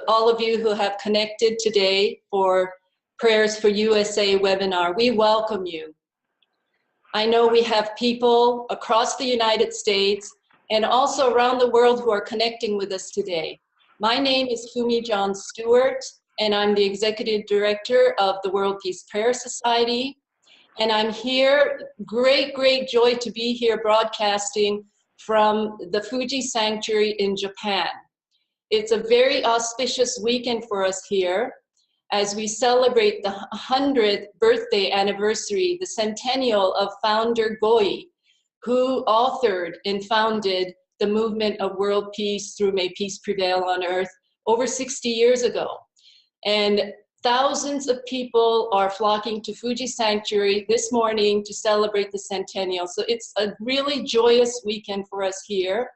all of you who have connected today for Prayers for USA webinar. We welcome you. I know we have people across the United States and also around the world who are connecting with us today. My name is Fumi Stewart, and I'm the Executive Director of the World Peace Prayer Society. And I'm here, great joy to be here broadcasting from the Fuji Sanctuary in Japan. It's a very auspicious weekend for us here as we celebrate the 100th birthday anniversary, the centennial of founder Goi, who authored and founded the movement of world peace through May Peace Prevail on Earth over 60 years ago. And thousands of people are flocking to Fuji Sanctuary this morning to celebrate the centennial. So it's a really joyous weekend for us here,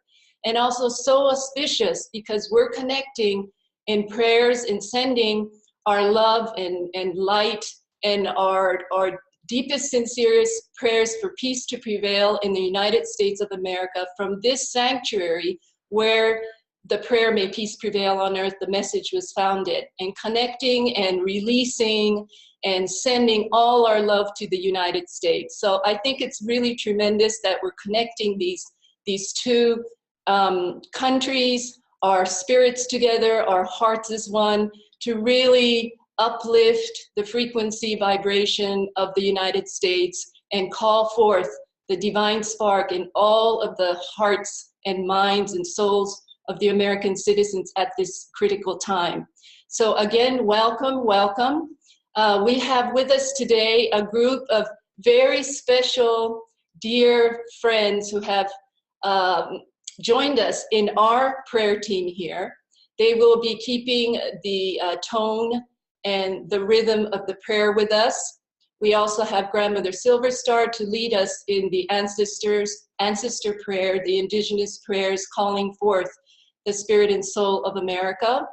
and also so auspicious because we're connecting in prayers and sending our love and light and our deepest, sincerest prayers for peace to prevail in the United States of America from this sanctuary where the prayer, May Peace Prevail on Earth, the message was founded, and connecting and releasing and sending all our love to the United States. So I think it's really tremendous that we're connecting these two countries, our spirits together, our hearts as one, to really uplift the frequency vibration of the United States and call forth the divine spark in all of the hearts and minds and souls of the American citizens at this critical time. So again, welcome. We have with us today a group of very special, dear friends who have joined us in our prayer team here. They will be keeping the tone and the rhythm of the prayer with us. We also have Grandmother SilverStar to lead us in the ancestor prayer, the indigenous prayers calling forth the spirit and soul of America.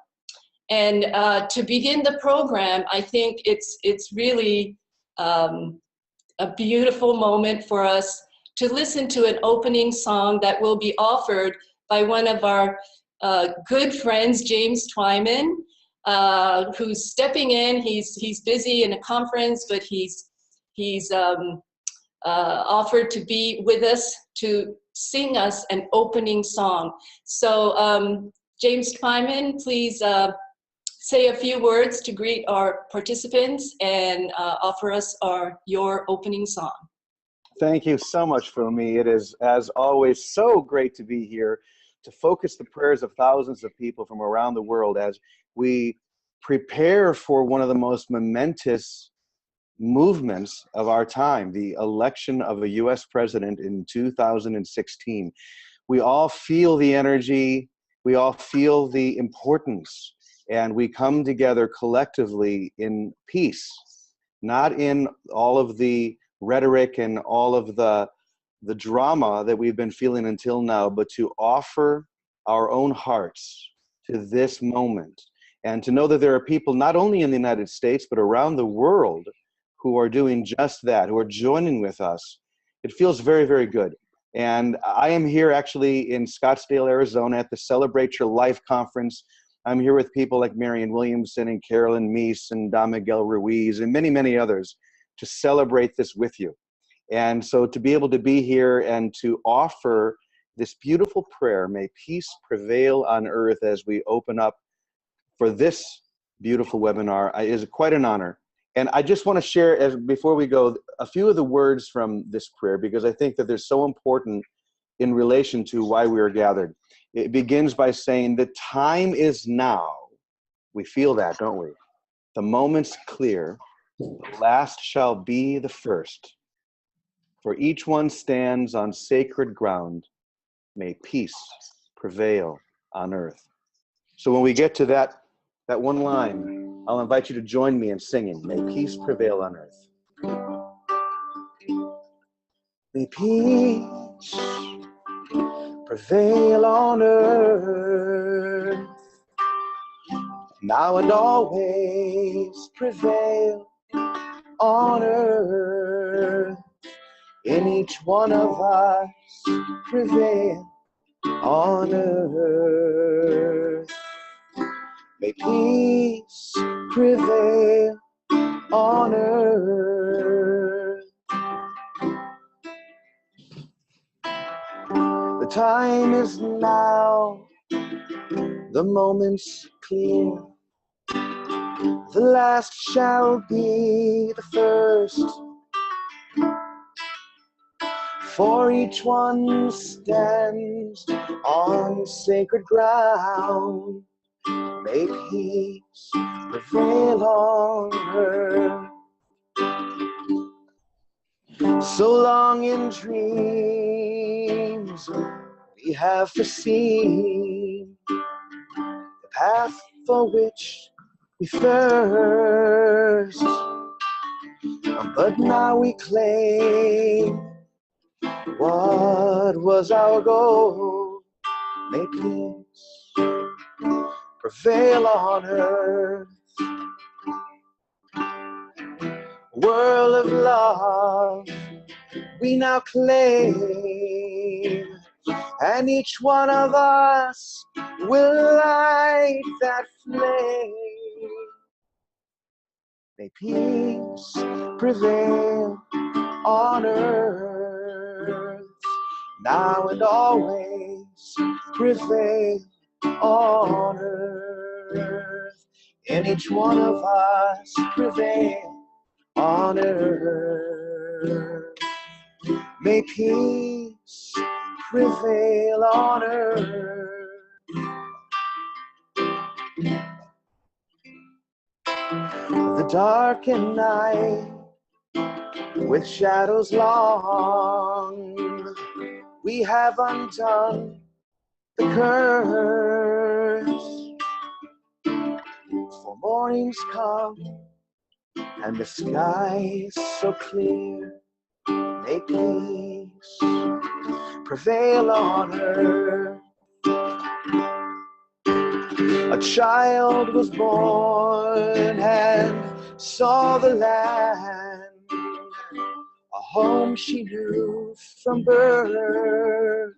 And to begin the program, I think it's really a beautiful moment for us to listen to an opening song that will be offered by one of our good friends, James Twyman, who's stepping in. He's busy in a conference, but he's offered to be with us to sing us an opening song. So James Twyman, please say a few words to greet our participants and offer us your opening song. Thank you so much, Fumi. It is, as always, so great to be here to focus the prayers of thousands of people from around the world as we prepare for one of the most momentous movements of our time, the election of a US president in 2016. We all feel the energy, we all feel the importance, and we come together collectively in peace, not in all of the rhetoric and all of the drama that we've been feeling until now, but to offer our own hearts to this moment, and to know that there are people not only in the United States, but around the world who are doing just that, who are joining with us. It feels very, very good. And I am here actually in Scottsdale, Arizona at the Celebrate Your Life conference. I'm here with people like Marion Williamson and Carolyn Meese and Don Miguel Ruiz and many, many others to celebrate this with you. And so to be able to be here and to offer this beautiful prayer, may peace prevail on earth, as we open up for this beautiful webinar, is quite an honor. And I just want to share, before we go, a few of the words from this prayer, because I think that they're so important in relation to why we are gathered. It begins by saying, the time is now. We feel that, don't we? The moment's clear. The last shall be the first. For each one stands on sacred ground. May peace prevail on earth. So when we get to that one line, I'll invite you to join me in singing, may peace prevail on earth. May peace prevail on earth, now and always prevail on earth. In each one of us prevail on earth. May May peace prevail on earth. The time is now, the moment's clear. The last shall be the first, for each one stands on sacred ground. May peace prevail on earth. So long in dreams we have foreseen the path for which we thirst, but now we claim what was our goal. May peace prevail on earth. A world of love we now claim, and each one of us will light that flame. May peace prevail on earth, now and always prevail on earth. And each one of us prevail on earth. May peace prevail on earth. The darkened night with shadows long, we have undone the curse. For morning's come and the sky's so clear. May peace prevail on earth. A child was born and saw the land, a home she knew from birth.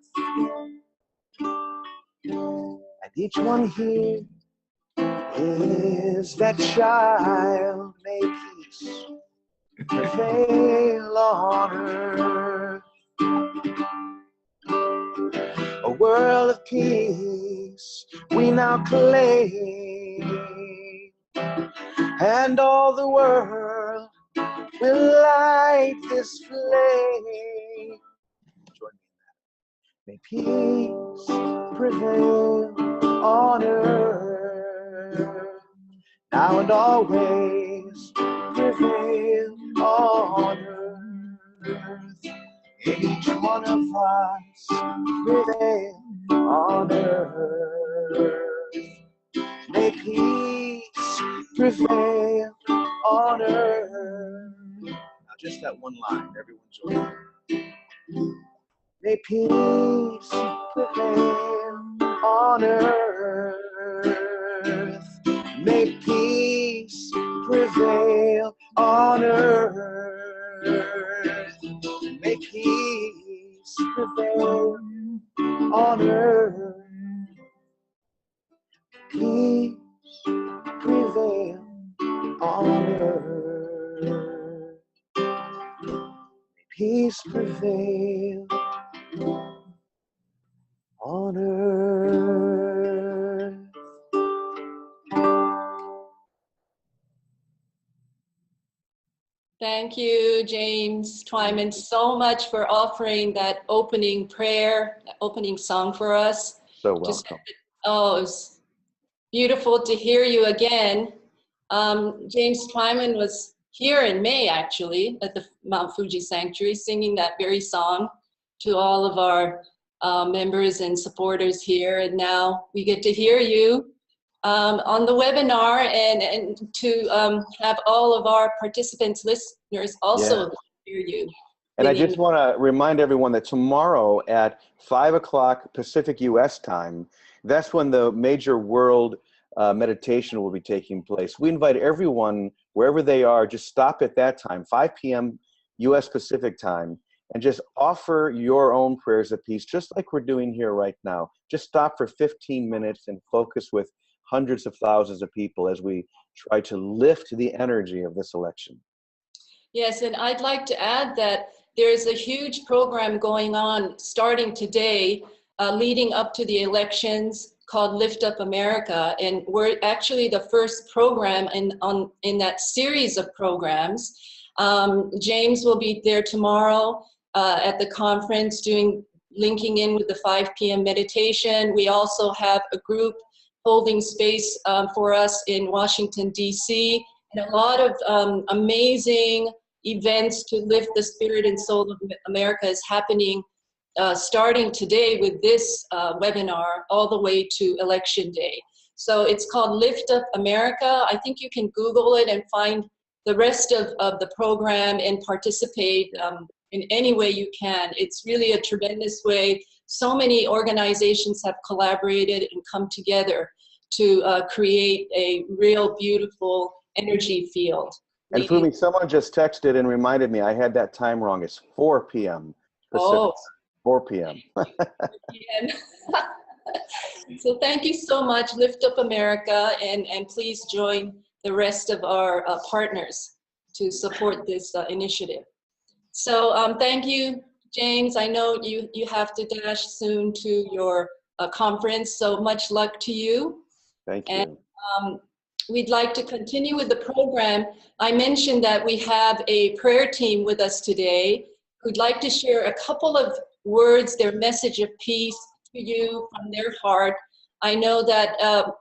And each one here is that child. May peace prevail on earth. A world of peace we now claim, and all the world will light this flame. Join me in that. May peace prevail on earth, now and always prevail on earth. Each one of us prevail on earth. May peace prevail on earth. Now just that one line, everyone join me. May peace prevail on earth. May peace prevail on earth. May peace prevail on earth. Peace prevail on earth. May peace prevail on earth. Thank you, James Twyman, so much for offering that opening prayer, opening song for us. So welcome. Oh, it was beautiful to hear you again. James Twyman was here in May, actually, at the Mount Fuji Sanctuary, singing that very song to all of our members and supporters here. And now we get to hear you on the webinar, and to have all of our participants, listeners also hear you. And I just want to remind everyone that tomorrow at 5 o'clock Pacific US time, that's when the major world meditation will be taking place. We invite everyone, wherever they are, just stop at that time, 5 p.m. US Pacific time, and just offer your own prayers of peace, just like we're doing here right now. Just stop for 15 minutes and focus with hundreds of thousands of people as we try to lift the energy of this election. Yes, and I'd like to add that there's a huge program going on starting today, leading up to the elections, called Lift Up America, and we're actually the first program in that series of programs. James will be there tomorrow at the conference linking in with the 5 p.m. meditation. We also have a group holding space for us in Washington, D.C., and a lot of amazing events to lift the spirit and soul of America is happening starting today with this webinar all the way to Election Day. So it's called Lift Up America. I think you can Google it and find the rest of the program and participate in any way you can. It's really a tremendous way. So many organizations have collaborated and come together to create a real beautiful energy field. And Fumi, someone just texted and reminded me I had that time wrong. It's 4 p.m. Pacific. Oh. 4 p.m. So thank you so much, Lift Up America, and please join the rest of our partners to support this initiative. So thank you, James. I know you have to dash soon to your conference, so much luck to you. Thank you. And we'd like to continue with the program. I mentioned that we have a prayer team with us today who'd like to share a couple of words, their message of peace to you from their heart. I know that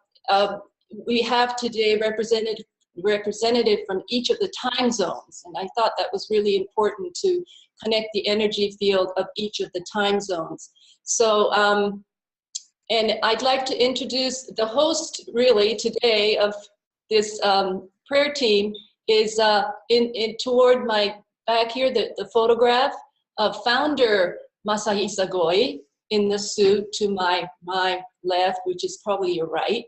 we have today representative from each of the time zones, and I thought that was really important to connect the energy field of each of the time zones. So, and I'd like to introduce the host really today of this prayer team is toward my back here, the photograph of founder Masahisa Goi in the suit to my left, which is probably your right.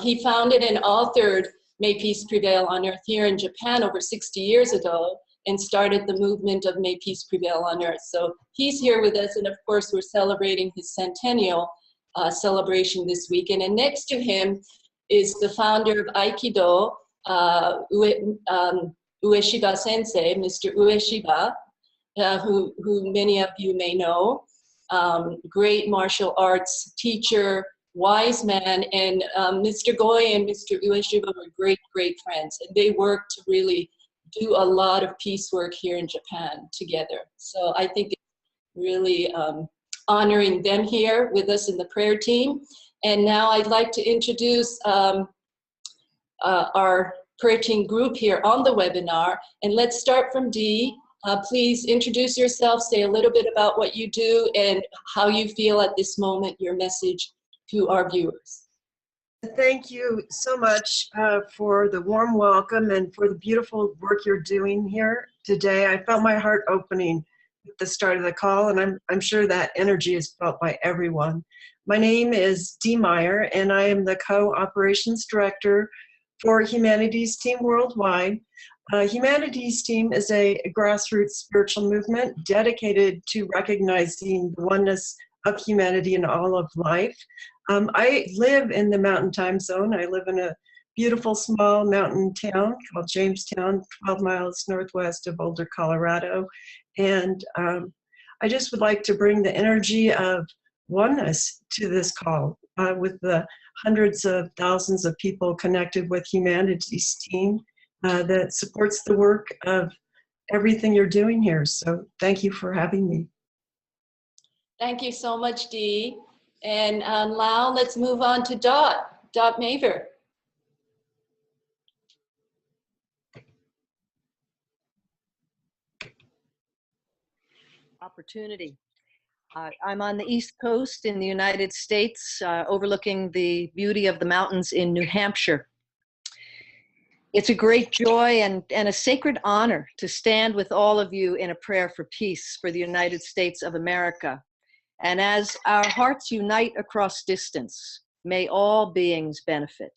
He founded and authored May Peace Prevail on Earth here in Japan over 60 years ago and started the movement of May Peace Prevail on Earth. So he's here with us, and of course we're celebrating his centennial celebration this weekend. And next to him is the founder of Aikido, Ueshiba Sensei, Mr. Ueshiba, who many of you may know, great martial arts teacher, wise man, and Mr. Goi and Mr. Ueshiba were great friends, and they worked to really do a lot of peace work here in Japan together. So I think it's really honoring them here with us in the prayer team. And now I'd like to introduce our prayer team group here on the webinar, and let's start from Dee. Please introduce yourself, say a little bit about what you do and how you feel at this moment, your message to our viewers. Thank you so much for the warm welcome and for the beautiful work you're doing here today. I felt my heart opening at the start of the call, and I'm sure that energy is felt by everyone. My name is Dee Meyer, and I am the Co-Operations Director for Humanities Team Worldwide. Humanities Team is a grassroots spiritual movement dedicated to recognizing the oneness of humanity in all of life. I live in the Mountain Time Zone. I live in a beautiful small mountain town called Jamestown, 12 miles northwest of Boulder, Colorado. And I just would like to bring the energy of oneness to this call with the hundreds of thousands of people connected with Humanities Team that supports the work of everything you're doing here. So thank you for having me. Thank you so much, Dee. And Lau, let's move on to Dot Maver. Opportunity. I'm on the East Coast in the United States, overlooking the beauty of the mountains in New Hampshire. It's a great joy and a sacred honor to stand with all of you in a prayer for peace for the United States of America. And as our hearts unite across distance, may all beings benefit.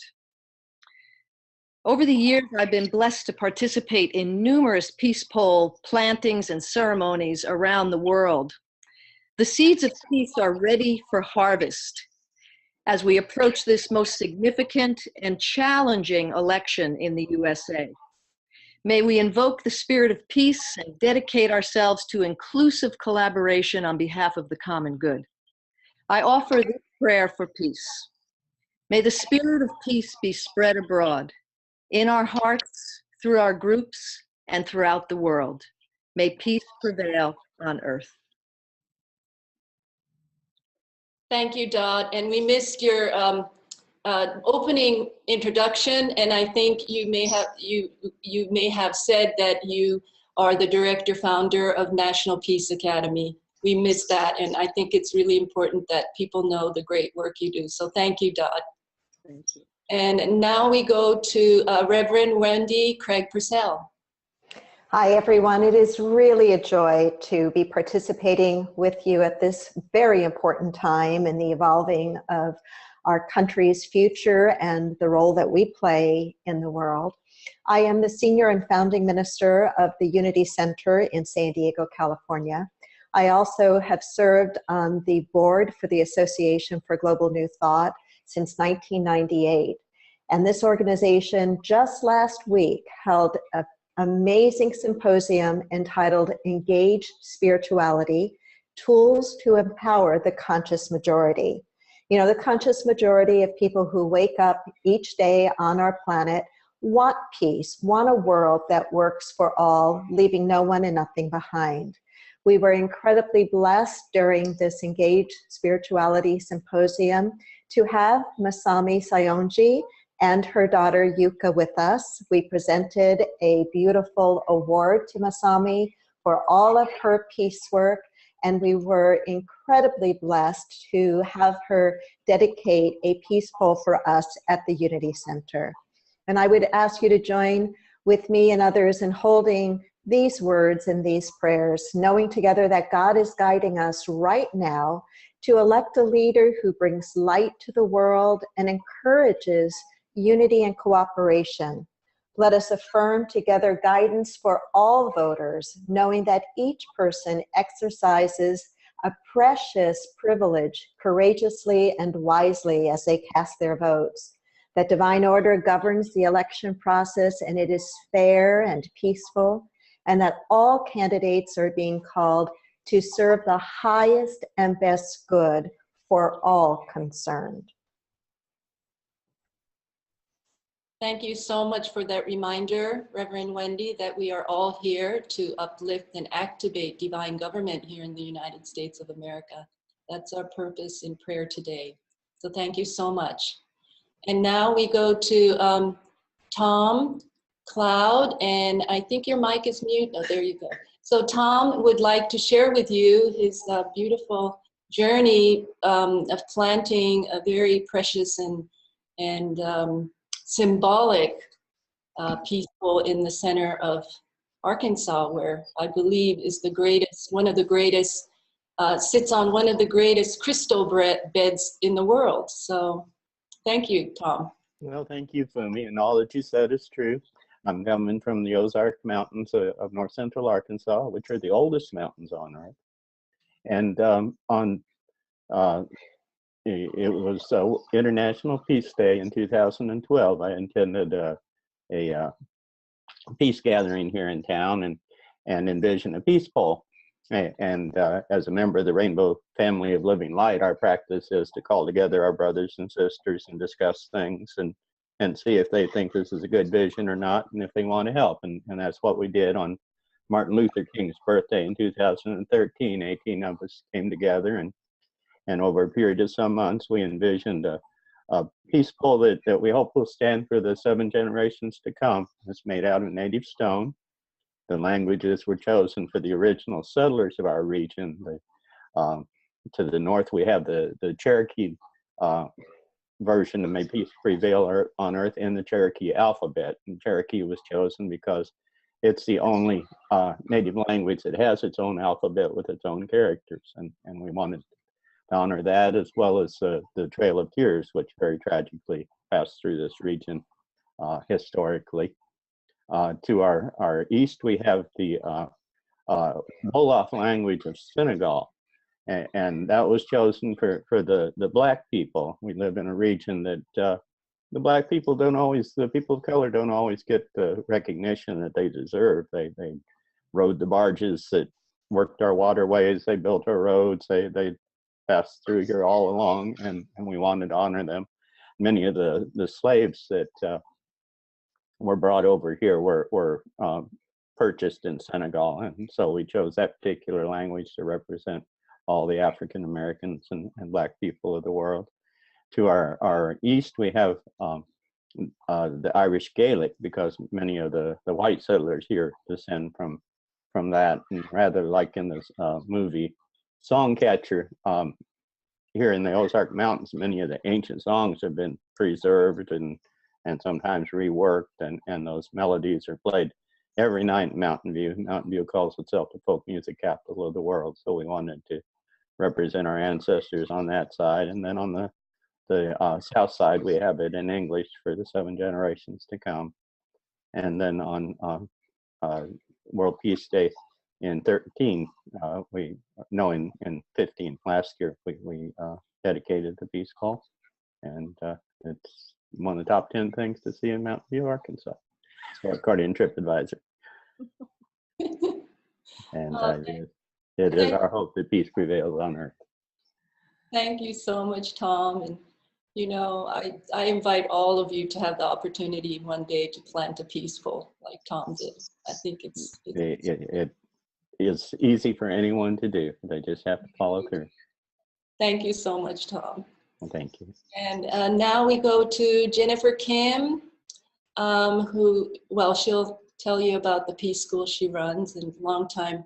Over the years, I've been blessed to participate in numerous peace pole plantings and ceremonies around the world. The seeds of peace are ready for harvest. as we approach this most significant and challenging election in the USA. May we invoke the spirit of peace and dedicate ourselves to inclusive collaboration on behalf of the common good. I offer this prayer for peace. May the spirit of peace be spread abroad, in our hearts, through our groups, and throughout the world. May peace prevail on earth. Thank you, Dot. And we missed your opening introduction, and I think you may have said that you are the director founder of National Peace Academy. We missed that, and I think it's really important that people know the great work you do. So thank you, Dot. Thank you. And now we go to Reverend Wendy Craig-Purcell. Hi, everyone. It is really a joy to be participating with you at this very important time in the evolving of our country's future and the role that we play in the world. I am the senior and founding minister of the Unity Center in San Diego, California. I also have served on the board for the Association for Global New Thought since 1998. And this organization just last week held an amazing symposium entitled Engaged Spirituality, Tools to Empower the Conscious Majority. You know, the conscious majority of people who wake up each day on our planet want peace, want a world that works for all, leaving no one and nothing behind. We were incredibly blessed during this Engaged Spirituality Symposium to have Masami Sayonji and her daughter Yuka with us. We presented a beautiful award to Masami for all of her peace work, and we were incredibly blessed to have her dedicate a peace poll for us at the Unity Center. And I would ask you to join with me and others in holding these words and these prayers, knowing together that God is guiding us right now to elect a leader who brings light to the world and encourages unity and cooperation. Let us affirm together guidance for all voters, knowing that each person exercises a precious privilege courageously and wisely as they cast their votes. That divine order governs the election process and it is fair and peaceful, and that all candidates are being called to serve the highest and best good for all concerned. Thank you so much for that reminder, Reverend Wendy, that we are all here to uplift and activate divine government here in the United States of America. That's our purpose in prayer today. So thank you so much. And now we go to Tom Cloud, and I think your mic is mute. Oh, there you go. So Tom would like to share with you his beautiful journey of planting a very precious and symbolic peace poll in the center of Arkansas, where I believe is the greatest, one of the greatest, sits on one of the greatest crystal beds in the world. So thank you, Tom. Well, thank you, Fumi, and all that you said is true. I'm coming from the Ozark Mountains of north central Arkansas, which are the oldest mountains on Earth. And it was International Peace Day in 2012. I attended a peace gathering here in town and envisioned a peace poll. And as a member of the Rainbow Family of Living Light, our practice is to call together our brothers and sisters and discuss things and see if they think this is a good vision or not, and if they want to help. And that's what we did on Martin Luther King's birthday in 2013. 18 of us came together, and over a period of some months, we envisioned a peace poll that we hope will stand for the 7 generations to come. It's made out of native stone. The languages were chosen for the original settlers of our region. To the north, we have the Cherokee version of May Peace Prevail on Earth in the Cherokee alphabet. And Cherokee was chosen because it's the only native language that has its own alphabet with its own characters. And we wanted to honor that, as well as the Trail of Tears, which very tragically passed through this region historically. To our east, we have the Wolof language of Senegal. And that was chosen for the black people. We live in a region that the black people don't always, the people of color don't always get the recognition that they deserve. They rode the barges that worked our waterways, they built our roads, they passed through here all along, and we wanted to honor them. Many of the slaves that were brought over here were purchased in Senegal, and so we chose that particular language to represent all the African Americans and black people of the world. To our east, we have the Irish Gaelic, because many of the white settlers here descend from that. And rather like in this movie Songcatcher, here in the Ozark Mountains, many of the ancient songs have been preserved and sometimes reworked, and those melodies are played every night in Mountain View. Mountain View calls itself the folk music capital of the world, so we wanted to represent our ancestors on that side. And then on the south side, we have it in English for the 7 generations to come. And then on World Peace Day in 13, in 15 last year, we dedicated the Peace Call, and it's one of the top 10 things to see in Mountain View, Arkansas, according to TripAdvisor. And it is our hope that peace prevails on earth. Thank you so much, Tom. And you know, I invite all of you to have the opportunity one day to plant a peaceful, like Tom did. I think it is easy for anyone to do. They just have to follow through. Thank you so much, Tom. Well, thank you. And now we go to Jennifer Kim, who, well, she'll tell you about the Peace School she runs, and longtime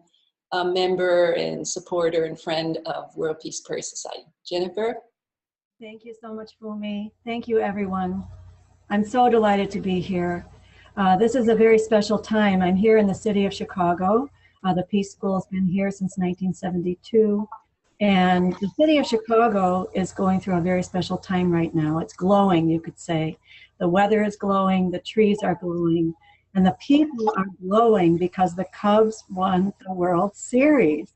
member and supporter and friend of World Peace Prayer Society. Jennifer? Thank you so much, Fumi. Thank you, everyone. I'm so delighted to be here. This is a very special time. I'm here in the city of Chicago. The Peace School has been here since 1972. And the city of Chicago is going through a very special time right now. It's glowing, you could say. The weather is glowing, the trees are glowing, and the people are glowing because the Cubs won the World Series.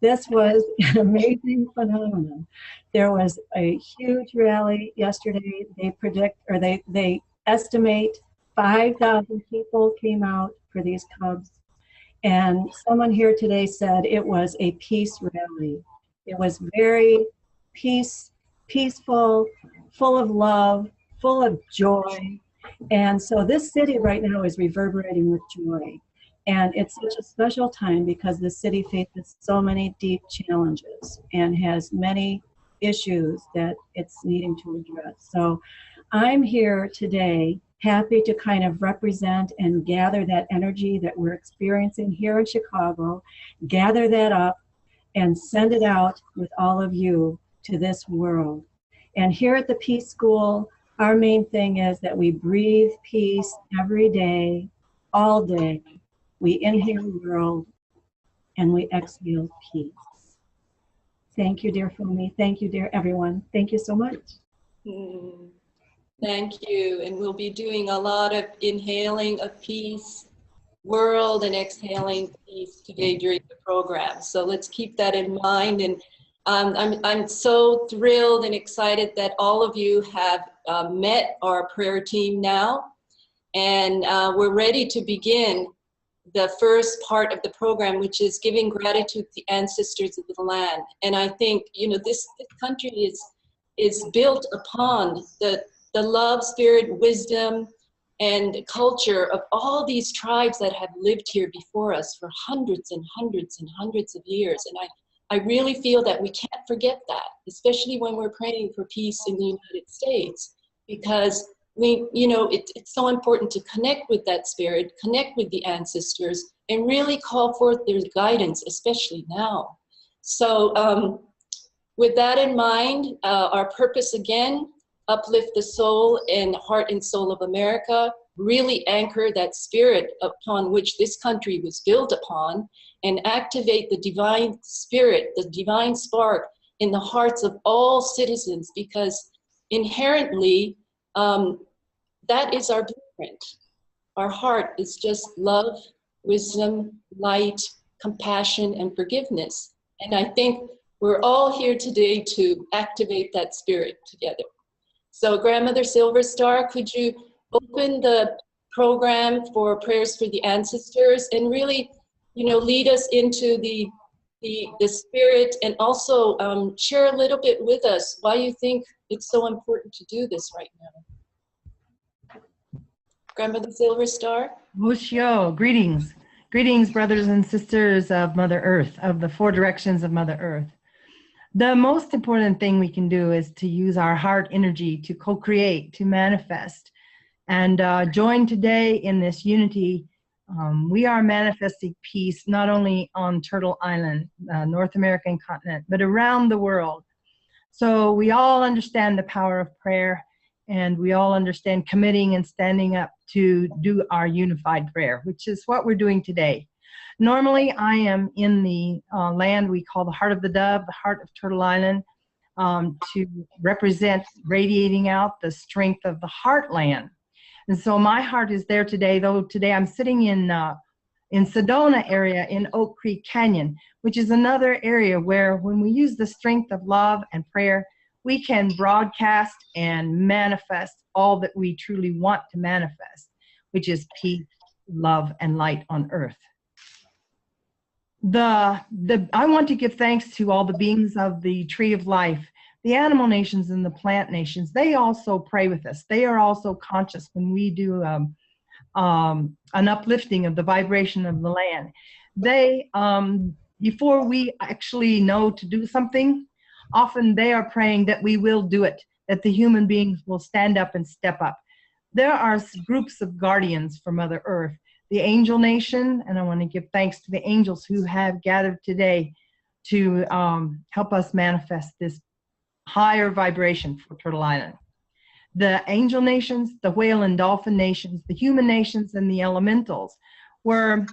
This was an amazing phenomenon. There was a huge rally yesterday. They estimate 5,000 people came out for these Cubs. And someone here today said it was a peace rally. It was very peaceful, full of love, full of joy. And so this city right now is reverberating with joy. And it's such a special time because the city faces so many deep challenges and has many issues that it's needing to address. So I'm here today happy to kind of represent and gather that energy that we're experiencing here in Chicago, gather that up and send it out with all of you to this world. And here at the Peace School, our main thing is that we breathe peace every day, all day. We inhale world and we exhale peace. Thank you, dear Fumi. Thank you, dear everyone. Thank you so much. Thank you. And we'll be doing a lot of inhaling of peace, world, and exhaling peace today during the program. So let's keep that in mind. And I'm so thrilled and excited that all of you have met our prayer team now. And we're ready to begin the first part of the program, which is giving gratitude to the ancestors of the land. And I think, you know, this country is built upon the love, spirit, wisdom, and culture of all these tribes that have lived here before us for hundreds and hundreds and hundreds of years. And I really feel that we can't forget that, especially when we're praying for peace in the United States, because it's so important to connect with that spirit, connect with the ancestors, and really call forth their guidance, especially now. So with that in mind, our purpose again, uplift the soul and heart and soul of America, really anchor that spirit upon which this country was built upon, and activate the divine spirit, the divine spark in the hearts of all citizens, because inherently, that is our blueprint. Our heart is just love, wisdom, light, compassion, and forgiveness. And I think We're all here today to activate that spirit together. So Grandmother SilverStar, could you open the program for prayers for the ancestors and really, you know, lead us into the spirit, and also share a little bit with us why you think it's so important to do this right now. Grandmother SilverStar? Wushyo, greetings. Greetings, brothers and sisters of Mother Earth, of the four directions of Mother Earth. The most important thing we can do is to use our heart energy to co-create, to manifest, and join today in this unity. We are manifesting peace not only on Turtle Island, North American continent, but around the world. So we all understand the power of prayer, and we all understand committing and standing up to do our unified prayer, which is what we're doing today. Normally, I am in the land we call the Heart of the Dove, the heart of Turtle Island, to represent radiating out the strength of the heartland. And so my heart is there today, though today I'm sitting in Sedona area in Oak Creek Canyon, which is another area where when we use the strength of love and prayer, we can broadcast and manifest all that we truly want to manifest, which is peace, love, and light on earth. I want to give thanks to all the beings of the tree of life, the animal nations and the plant nations. They also pray with us. They are also conscious when we do an uplifting of the vibration of the land. They, before we actually know to do something, often they are praying that we will do it, that the human beings will stand up and step up. There are groups of guardians for Mother Earth, the angel nation, and I want to give thanks to the angels who have gathered today to help us manifest this higher vibration for Turtle Island. The angel nations, the whale and dolphin nations, the human nations, and the elementals were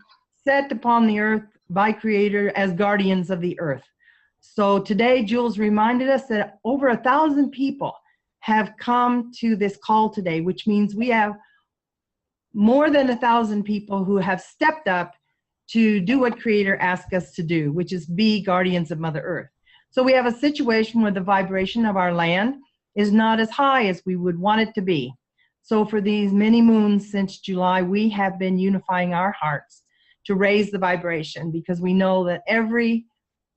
set upon the earth by Creator as guardians of the earth. So today, Jules reminded us that over 1,000 people have come to this call today, which means we have more than 1,000 people who have stepped up to do what Creator asked us to do, which is be guardians of Mother Earth. So we have a situation where the vibration of our land is not as high as we would want it to be. So for these many moons since July, we have been unifying our hearts to raise the vibration, because we know that every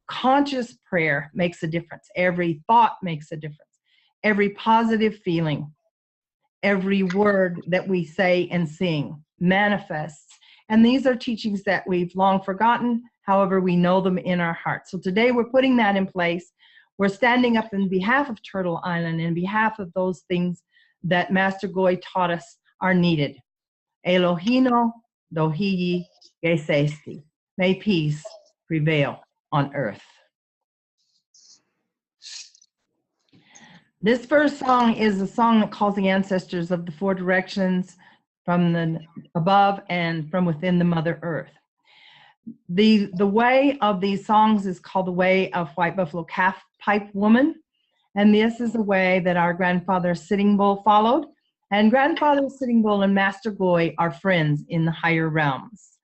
conscious prayer makes a difference. Every thought makes a difference. Every positive feeling, every word that we say and sing manifests. And these are teachings that we've long forgotten. However, we know them in our hearts. So today we're putting that in place. We're standing up in behalf of Turtle Island, in behalf of those things that Master Goy taught us are needed. Elohino dohiyi gesesti. May peace prevail on earth. This first song is a song that calls the ancestors of the four directions from the above and from within the Mother Earth. The way of these songs is called the way of White Buffalo Calf Pipe Woman. And this is a way that our grandfather Sitting Bull followed. And Grandfather Sitting Bull and Master Goy are friends in the higher realms.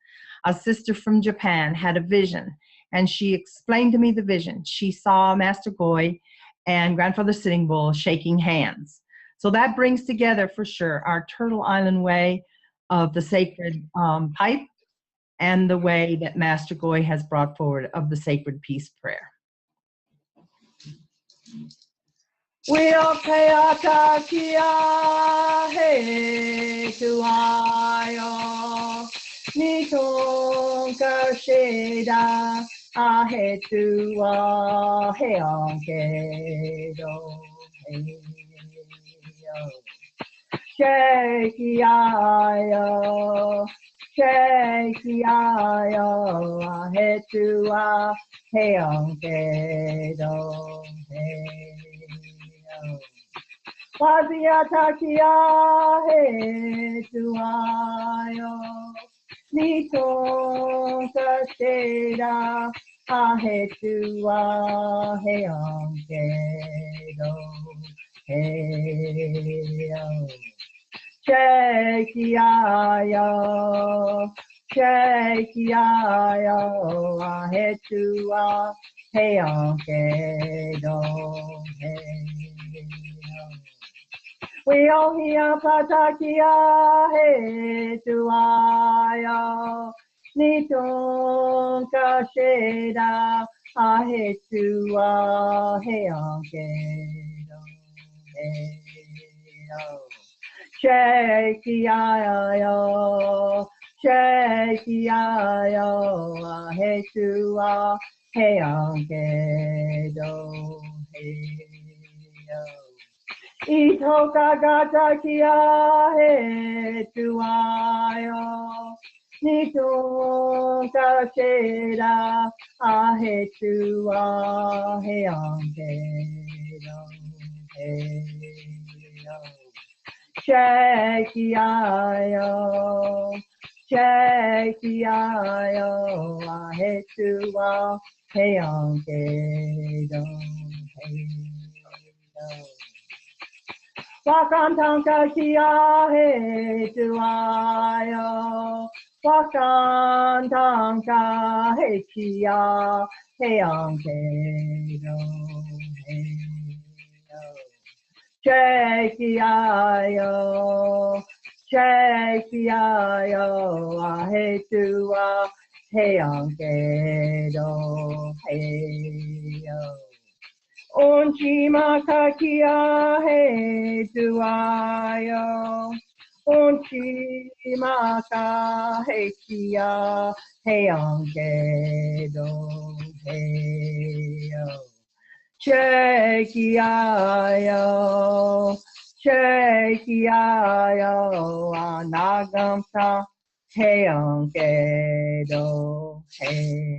A sister from Japan had a vision, and she explained to me the vision. She saw Master Goy and Grandfather Sitting Bull shaking hands. So that brings together for sure our Turtle Island way of the sacred pipe and the way that Master Goy has brought forward of the sacred peace prayer. We are Kayaka Kia He Tuayo Niton Kersheda Ahe Tua Heonke Do Shekiayo Shekiayo Ahe Tua Heonke Do Waziatakia he tuayo Nito Kersheda Ahe Tua Heonkedo Heyo Shekiayo Shekiayo Ahe Tua hey anke do, hey we all hear patakia, hey tuayo, niton kasheda, hey tua, hey anke do, hey Cherokee, Cherokee, hey to hey do, hey ito kagatakia, hey to nito kasheda, hey to hey do, hey Cherokee, Cherokee, hey to hey do, hey Wakan tanka kia, hey to Wakan tanka, hey kia, hey do, hey Cherokee, Cherokee, hey to hey do, hey Onchi makakia, hey to Onchi maka, hey kia, hey do, hey Cherokee, Cherokee, nagamsa, hey do, hey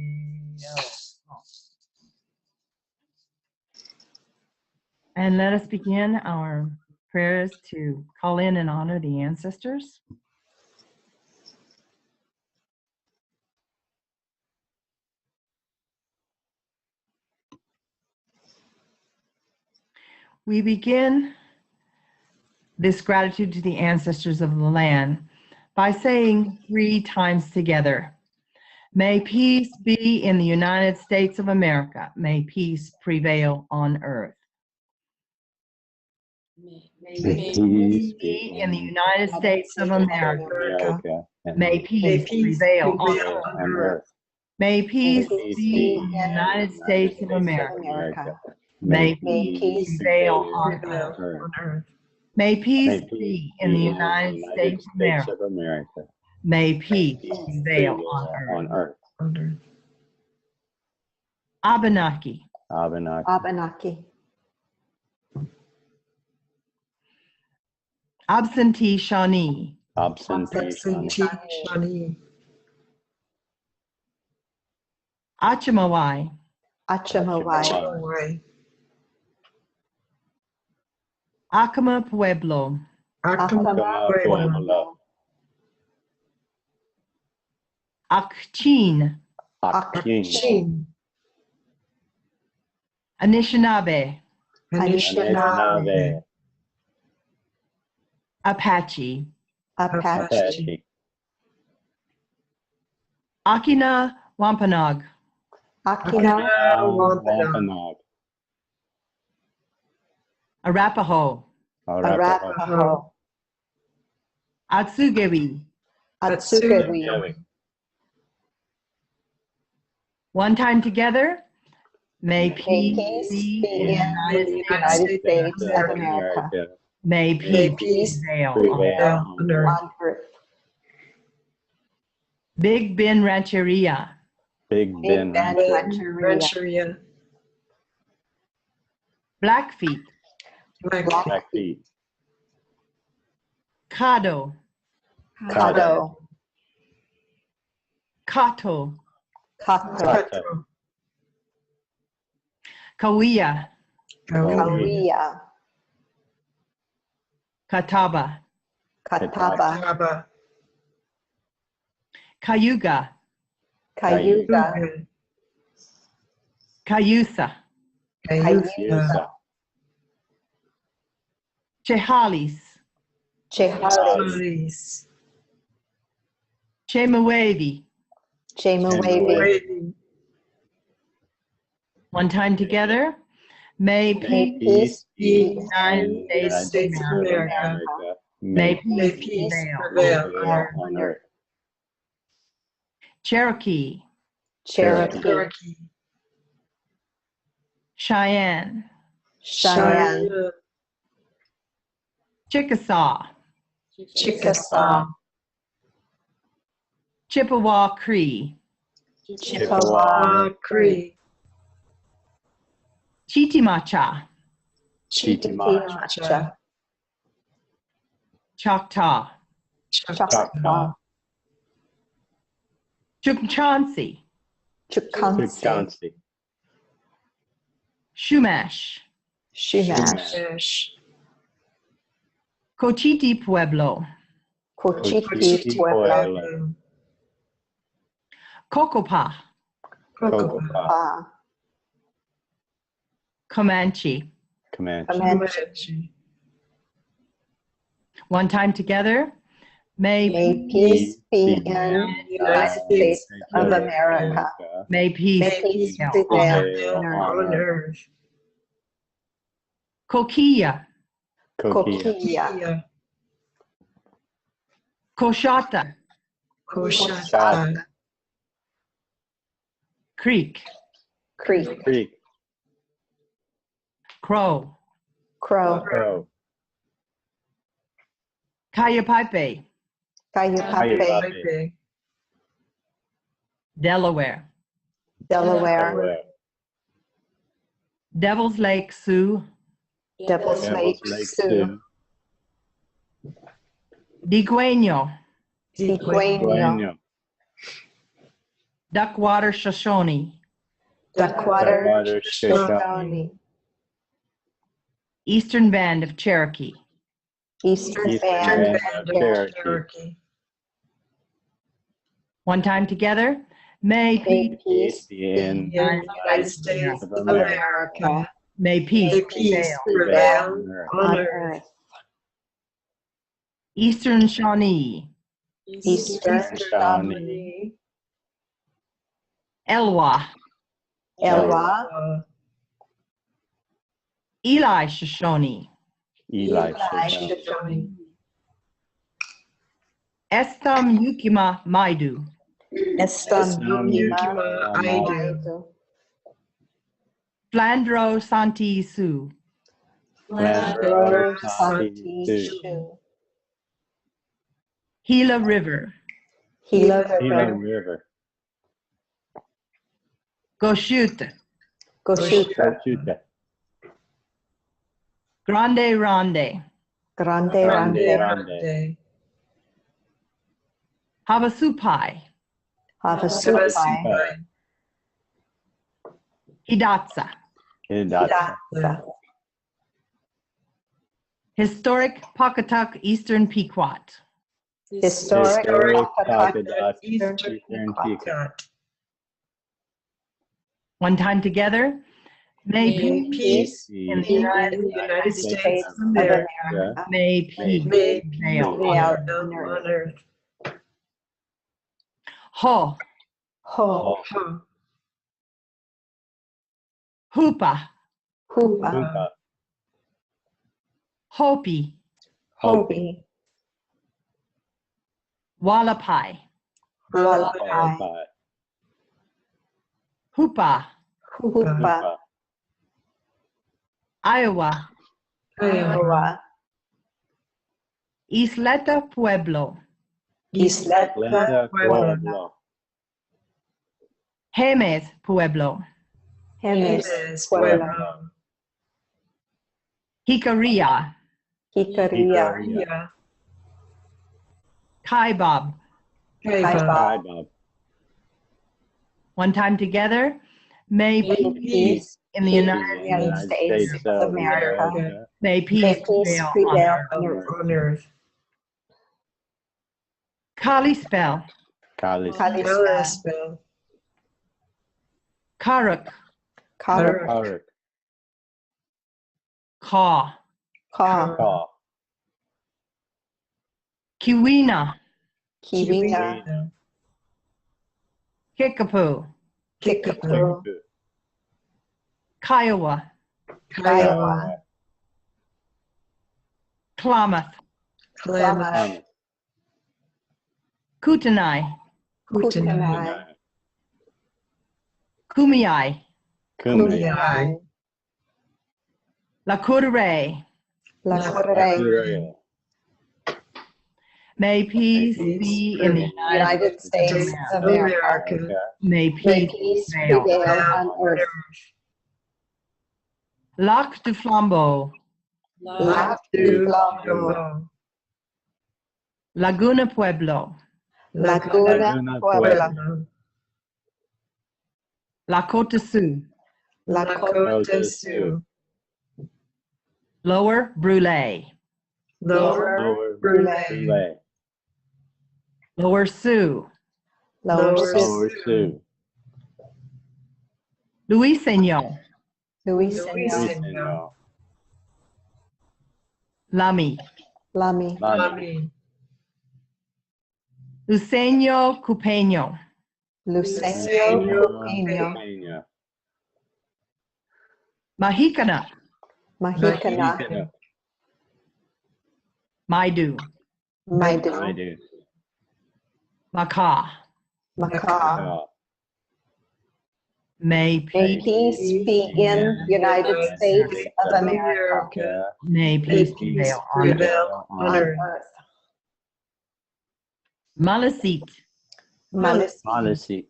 And let us begin our prayers to call in and honor the ancestors. We begin this gratitude to the ancestors of the land by saying 3 times together, may peace be in the United States of America. May peace prevail on earth. May peace be in the United States of America. May peace prevail on earth. May peace be in the United States of America. May peace prevail on earth. May peace be in the United States of America. May peace prevail on earth. Abenaki. Abenaki. Absentee Shawnee. Absentee Shawnee. Achamawai. Achamawai. Acoma Pueblo. Acoma Pueblo. Akchin. Akchin. Anishinaabe. Anishinaabe. Apache. Akina Wampanoag. Wampanoag. Arapaho. Atsugewi. One time together. May peace be in the United States of America. May peace prevail on earth. Big Ben Rancheria. Big Ben Rancheria. Blackfeet. Cado. Cato. Kauia. Catawba. Cayuga. Cayusa. Chehalis. Chemehuevi. One time together. May peace be in the United States of America. May May peace peace prevail prevail on earth. Cherokee, Cherokee, Cherokee, Cheyenne, Cheyenne, Chickasaw, Chickasaw, Chippewa Cree, Chippewa, Cree, Chitimacha, Chitimacha, Choctaw, Choctaw, Chukchansi, Chukansi, Shumash, Shumash, Cochiti Pueblo, Cochiti Pueblo, Cocopa, Pa, Comanche. Comanche. One time together. May Peace be in the United States of America. May peace Peace prevail prevail on earth. on earth. Coquilla, Coquilla, Coshata, Coshata, Creek, Creek, Crow, Crow, Cayupipe, Cayupipe, Delaware, Delaware, Devil's Lake Sioux, Devil's Lake, Sioux, Digueño, Digueño, Duckwater Shoshone, Duckwater, Shoshone, Eastern Band of Cherokee. Eastern Band of Cherokee. One time together. May Peace be In the United States of America. May May peace peace prevail. prevail on on earth. earth. Eastern Shawnee, Eastern Shawnee, Elwha, Elwha, Eli Shoshone, Eli Shoshone, Estam Yukima Maidu, Estam Yukima Aidu, Flandreau Santee Sioux, Flandreau Santee Sioux, Gila River, Gila Gila River, River, Goshute, Cochita, Grande Ronde, Grande, Havasupai, Havasupai, Hidatsa, Hidatsa, Historic Pawcatuck Eastern Pequot, Historic Pawcatuck Eastern Eastern Pequot. Pequot. one time together. May May peace peace in the in United the United States. States of America. May peace May prevail peace on prevail earth. on earth. Ho, Ho, Hoopa, Hoopa, Hopi, Hopi, Wallapai, Wallapai, Hoopa, Hoopa, Iowa, Iowa, Isleta Pueblo, Isleta Pueblo, Jemez Pueblo, Jemez Pueblo, Jicarilla, Jicarilla, Kaibab. Kaibab, One time together. May peace in the United States of America. May peace prevail on earth. On earth. Kalispell, Kalispell, Karuk, Karuk, Kaw, Kaw, Keweenaw, Keweenaw, Kickapoo, Kickapoo, Kiowa, Kiowa, Klamath, Klamath, Kootenai, Kootenai, Kumeyaay, Kumeyaay, Lakota, Lakota, may peace Peace be be in the United States of America. May May peace peace prevail. prevail on earth. Lac du Flambeau, Lac du Flambeau, Laguna Pueblo, Laguna Puebla, Lakota Sioux, Lakota Sioux, Lower Brule, Lower Brule, Lower Sioux, Lower Lower Sioux, Sioux, Louis Seignon, Louisiana, Lamy, Lamy, Lamy, Luceño Cupeño, Luceño, Peño, Mahicana, Mahicana, Maidu, Maidu, Makah, Macaw. may May peace, peace be in United States of America. may peace prevail on earth. prevail on On earth. earth. Maliseet, Maliseet,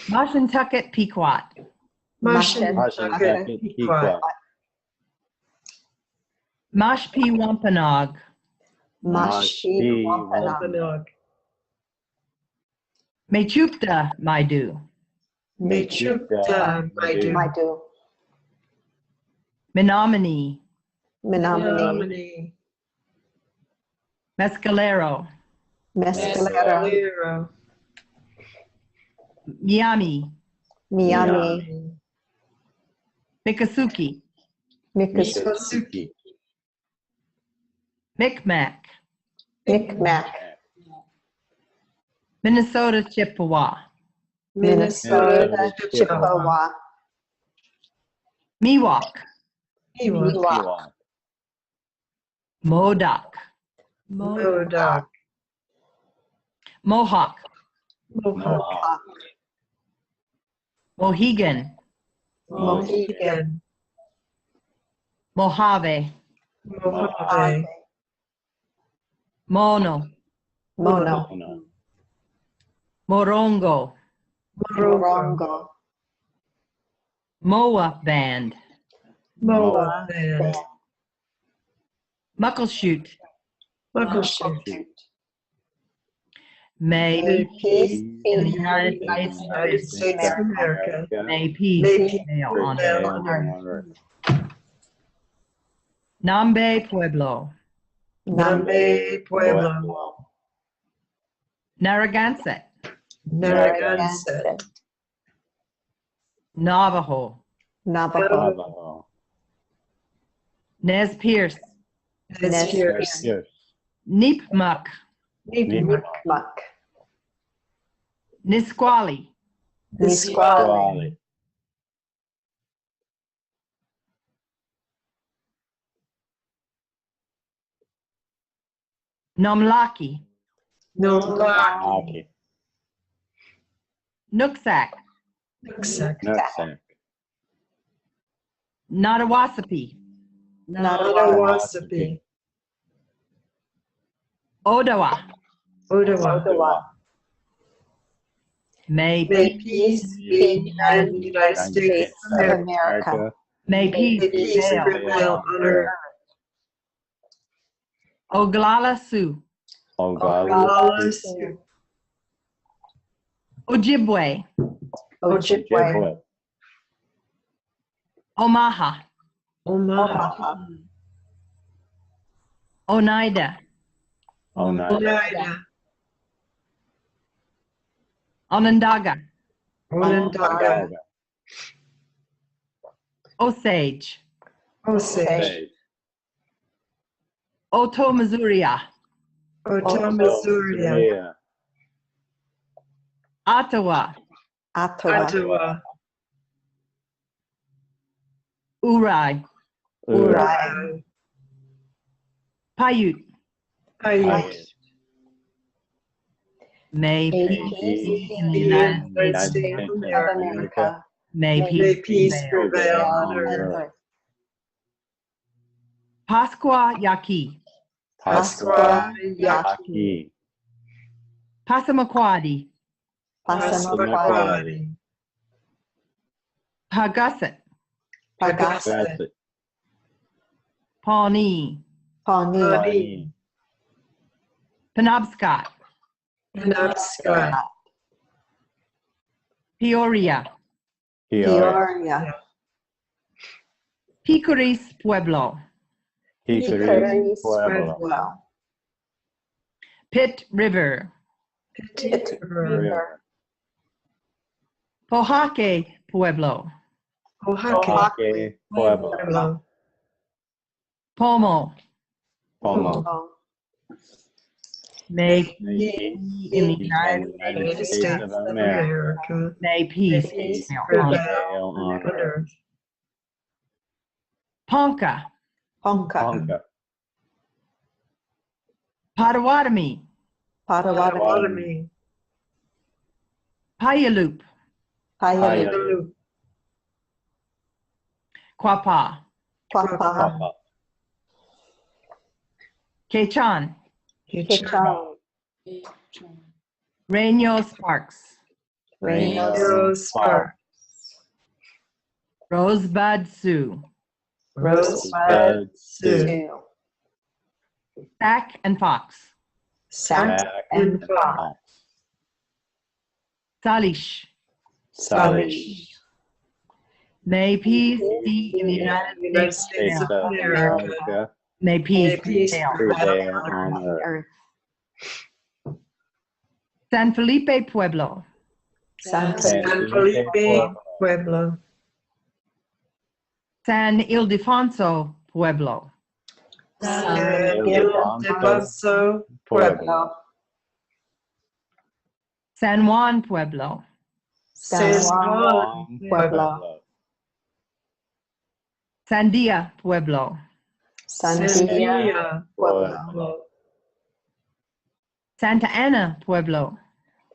Mashantucket Pequot, Mashantucket, Pequot, Mashpee Wampanoag, Mashpee, Wampanoag, Wampanoag, Mechupta Maidu, Mechupta, Maidu, Maidu, Menominee, Menominee, Menominee, Mescalero, Mescalero, Mescalero, Miami, Miami, Miccosukee, Miccosukee, Micmac, Micmac, Minnesota Chippewa, Minnesota, Chippewa, Miwok, Miwok, Modoc, Modoc, Mohawk, Mohawk, Mohegan, Mohegan, Mojave, Mojave, Mono, Mono, Morongo, Morongo, Moa Band, Moa Band, Muckleshoot, Muckleshoot. may May peace be in the in United the States of United States of America, may peace may peace prevail on prevail earth. on earth. Nambe Pueblo, Nambe Pueblo, Narragansett, Narragansett, Navajo, Navajo, Nez Perce, Nez Perce, Neepmuc, Nipmuc, Nisqually, Nisqually, Nomlaki, Nomlaki, Nooksack, Nooksack, Nottawasapi, Nottawasapi, Odawa, Ottawa. may May peace be in the United States of of America. America. may May peace peace prevail. prevail on earth. Oglala Sioux, Oglala Sioux, Ojibwe, Ojibwe, Omaha, Omaha, Oneida, Oneida, Onondaga, Onondaga, Osage, Osage, Oto Missouria, Missouri, Ottawa, Ottawa, Ottawa, Urai, Urai, Paiute. Paiute. May May peace peace be in the be in United the United States. States States of of America. America. May May May peace peace prevail. prevail on on earth. earth. Pasqua Yaqui, Pasqua Yaqui. Yaqui. Passamaquoddy, Passamaquoddy, Pagusset, Pagusset, Pagusset. Pawnee, Pawnee, Pawnee, Penobscot, Penobscot, Peoria, Peoria, Picoris Pueblo, Picoris Pueblo, Pueblo. Pitt River, Petite River, River. Pohake Pueblo, Oaxaca, Pueblo. Pueblo, Pomo. Pomo. May May peace be in the United United States. States of America. May peace Peace prevail on prevail on on earth. Ponca, Ponca, Ponca. Potawatomi, Potawatomi, Potawatomi, Puyallup, Paiute, Puyallup, Quapaw, Quapaw, Papa. Quechan, Quechan, Reno Sparks, Reno, Sparks, Rosebud Sioux, Rosebud, Sioux. Sioux, Sac and Fox, Sac and Fox, Salish. Salish. May peace be in the United United States States of of America. America. May peace May peace prevail. Prevail on earth. Earth, San Felipe Pueblo, San San Felipe, Pueblo, San Ildefonso Pueblo, San Ildefonso, Ildefonso, Pueblo, San Juan Pueblo, San Juan, Juan, Pueblo, Sandia Pueblo, Sandia, Pueblo, Pueblo, Santa Ana Pueblo,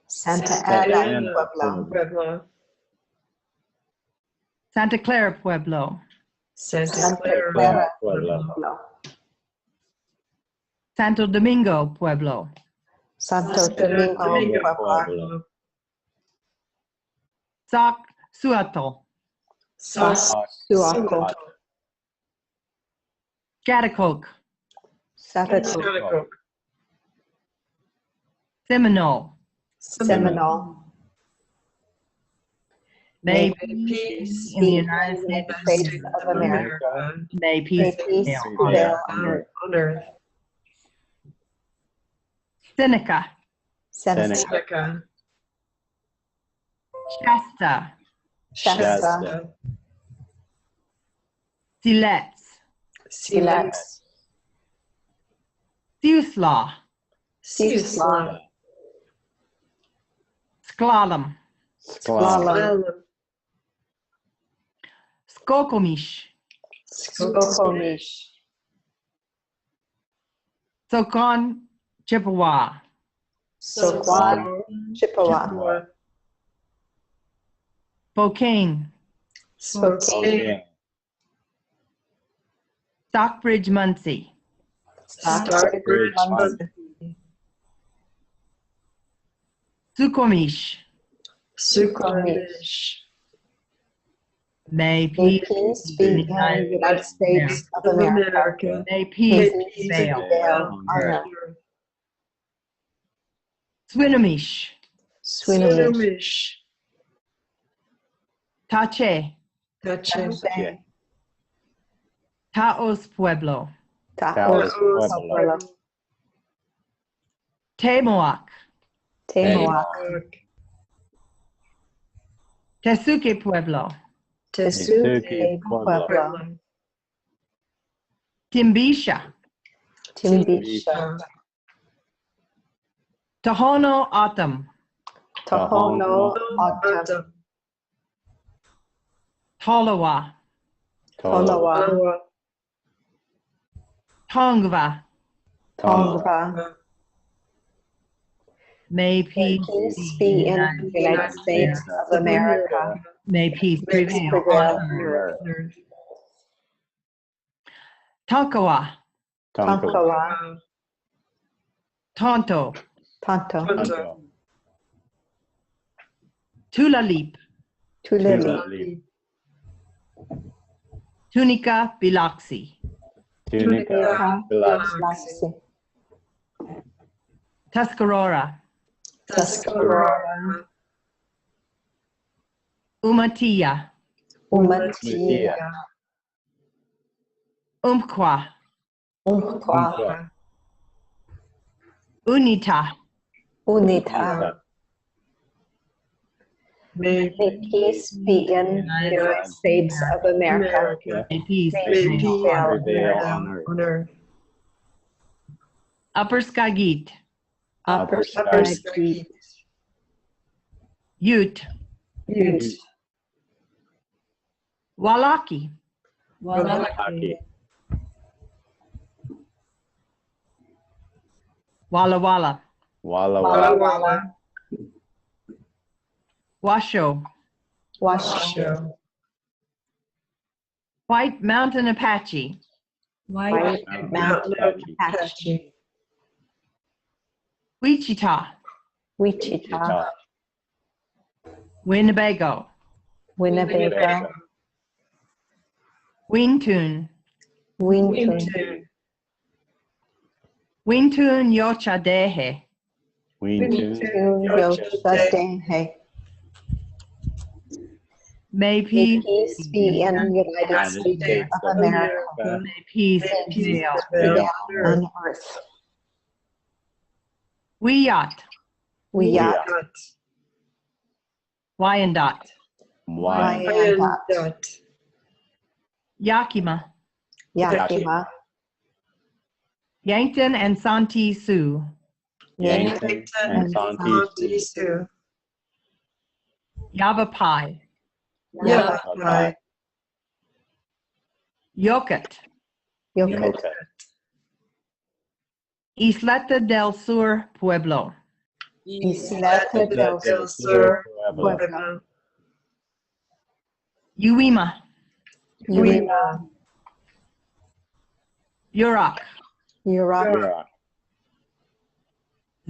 Santa Santa Ana, Ana, Pueblo, Pueblo, Santa Clara Pueblo, Santa Santa Clara, Clara, Pueblo. Pueblo, Santo Domingo Pueblo, Santo Domingo, Pueblo, Pueblo. Sac Suatl, Suaco, Scatacoke, Sataco, Seminole. Seminole, May peace in the be United in the States United States of America. May May peace peace prevail. prevail on earth. on earth. Seneca, Seneca, Seneca, Shasta, Shasta, Siletz, Silex, Siuslaw, Siuslaw, Sklallam, Sklallam, Skokomish, Skokomish, Sokon, Chippewa, Soquan, Chippewa, Spokane, Spokane, Stockbridge, Muncie, Stockbridge, Muncie, Suquamish. Suquamish. May May peace peace be in the United States of of America. America. May May peace peace prevail. prevail on earth. Swinomish, Swinomish, Swinomish. Tache, Tache. Taos Pueblo, Taos, Pueblo. Temoac, Temoac, Tesuque Pueblo, Tesuque, Pueblo. Pueblo, Timbisha, Timbisha, Tohono O'odham, Tohono O'odham, Tolowa, Tolowa, Tongva. Tongva. May May peace peace be in the United States of America. May peace prevail Prevail on on earth. earth. Tonkawa. Tonkawa, Tonto. Tonto, Tulalip. Tulili, Tunica Biloxi. Tunica, Biloxi, Tuscarora. Tuscarora, Umatia. Umatia, Umpqua. Umpqua, Unita. Unita. may May peace be in the United States of America. May peace may prevail peace on earth. prevail prevail on earth. Upper Skagit. Upper Upper Skagit, Ute. Ute, Walaki. Walaki, Walla Walla. Walla Walla Walla. Walla, Washoe. Washoe, White Mountain Apache. White Mountain Apache, Wichita. Wichita, Winnebago. Winnebago, Wintun. Wintun, Wintun Yochadehe. Wintun. Yochadehe. May May peace peace be in the United States of America. May peace prevail. Prevail on earth. Wiyot. Wiyot, Wyandotte. Wyandotte, Yakima. Yakima, Yankton and Santee Sioux. Yankton and Santee Sioux. Yavapai. Yavapai, Yokut. Yokut, Isleta del Sur Pueblo. Isleta del Sur, Pueblo, Uima. Uima, Yurok. Yurok,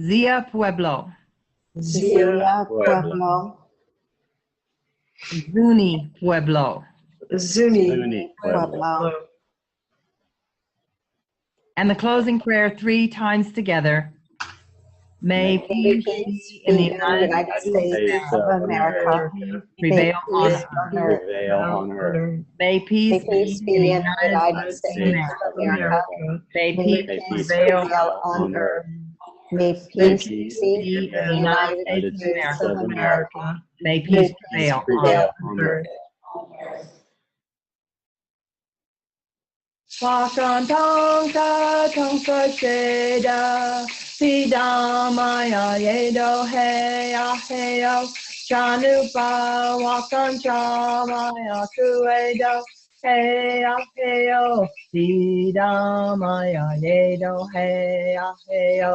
Zia Pueblo. Zia Pueblo, Zuni Pueblo. Zuni, Pueblo. And the closing prayer 3 times together. May May peace peace in be the in the United States of America. prevail on Peace earth. on earth. Prevail on earth. May May peace peace be in the United States of America. May May peace peace prevail prevail on earth. May May peace peace be in the United States of America. May May peace peace prevail on prevail earth. on earth. Wakantongka tongka sheda, Pidamaya yedo heya heyo, Chanupa wakantamaya kuedo, heya heyo, Pidamaya yedo heya heyo,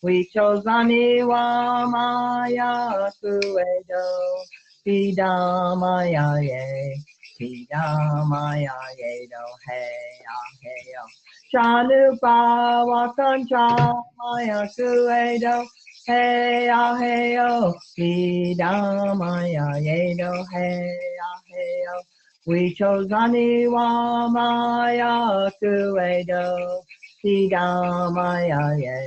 Wichozani wa maya kuedo, Pidamaya ye. Maya yedo heya heyo. Chanupa wakancha maya suedo heya heyo. Maya yedo heya heyo. We chose wa maya suedo. Maya ye.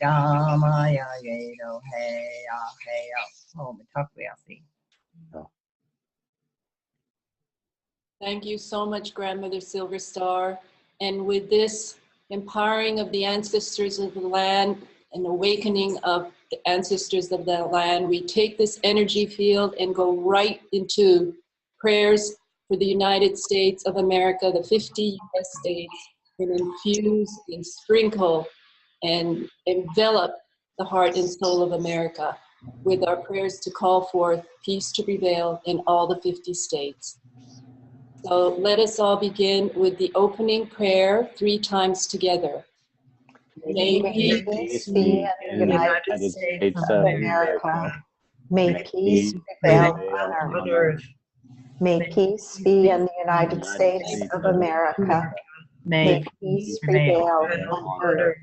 Maya yedo heya heyo. Oh, mitakuya. Thank you so much, Grandmother SilverStar. And with this empowering of the ancestors of the land and awakening of the ancestors of the land, we take this energy field and go right into prayers for the United States of America, the 50 US states, and infuse and sprinkle and envelop the heart and soul of America with our prayers to call forth peace to prevail in all the 50 states. So let us all begin with the opening prayer 3 times together. May peace be in the United States of America. May peace prevail on earth. May peace be in the United States of America. May peace prevail on earth.